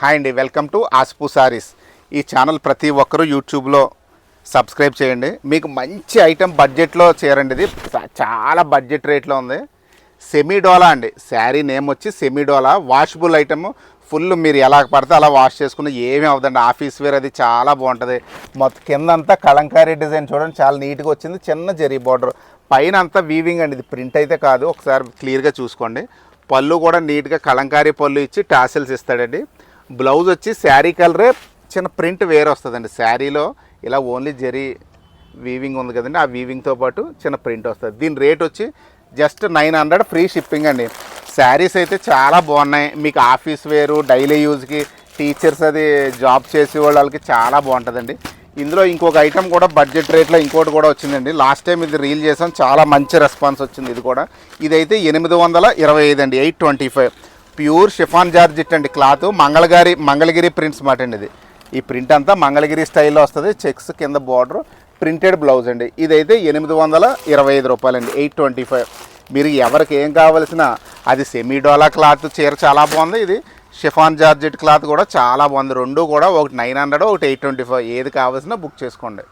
Hi అండి, welcome to ఆస్పు saris. ఈ channel ప్రతి ఒక్కరూ యూట్యూబ్లో సబ్స్క్రైబ్ చేయండి. మీకు మంచి ఐటెం బడ్జెట్లో చేరండి. ఇది చాలా బడ్జెట్ రేట్లో ఉంది. సెమీడోలా అండి. శారీ నేమ్ వచ్చి సెమీడోలా. Washable item. ఫుల్ మీరు ఎలా పడితే అలా వాష్ చేసుకుని ఏమీ అవ్వదండి. ఆఫీస్ వేర్ అది చాలా బాగుంటుంది. మొత్తం కిందంతా కలంకారీ డిజైన్ చూడండి, చాలా నీట్గా వచ్చింది. చిన్న జరీ బార్డర్, పైన అంతా వీవింగ్ అండి. ఇది ప్రింట్ అయితే కాదు, ఒకసారి క్లియర్గా చూసుకోండి. పళ్ళు కూడా నీట్గా కలంకారీ పళ్ళు ఇచ్చి టాసిల్స్ ఇస్తాడండి. బ్లౌజ్ వచ్చి శారీ కలరే, చిన్న ప్రింట్ వేరే వస్తుందండి. శారీలో ఇలా ఓన్లీ జరీ వీవింగ్ ఉంది కదండి, ఆ వీవింగ్తో పాటు చిన్న ప్రింట్ వస్తుంది. దీని రేట్ వచ్చి జస్ట్ 900 ఫ్రీ షిప్పింగ్ అండి. శారీస్ అయితే చాలా బాగున్నాయి. మీకు ఆఫీస్ వేరు, డైలీ యూజ్కి, టీచర్స్ అది జాబ్ చేసే వాళ్ళకి చాలా బాగుంటుందండి. ఇందులో ఇంకొక ఐటెం కూడా బడ్జెట్ రేట్లో ఇంకోటి కూడా వచ్చిందండి. లాస్ట్ టైం ఇది రీల్ చేసాం, చాలా మంచి రెస్పాన్స్ వచ్చింది. ఇది కూడా ఇదైతే 825 అండి, 825. ప్యూర్ షిఫాన్ జార్జెట్ అండి. క్లాత్ మంగళగిరి ప్రింట్స్ మాట అండి. ఇది ఈ ప్రింట్ అంతా మంగళగిరి స్టైల్లో వస్తుంది. చెక్స్ కింద బార్డర్, ప్రింటెడ్ బ్లౌజ్ అండి. ఇదైతే 825 రూపాయలండి, 825. మీరు ఎవరికి ఏం కావాల్సిన, అది సెమీడోలా క్లాత్ చీర చాలా బాగుంది. ఇది షిఫాన్ జార్జెట్ క్లాత్ కూడా చాలా బాగుంది. రెండు కూడా ఒకటి 900, ఒకటి 825. ఏది కావాల్సినా బుక్ చేసుకోండి.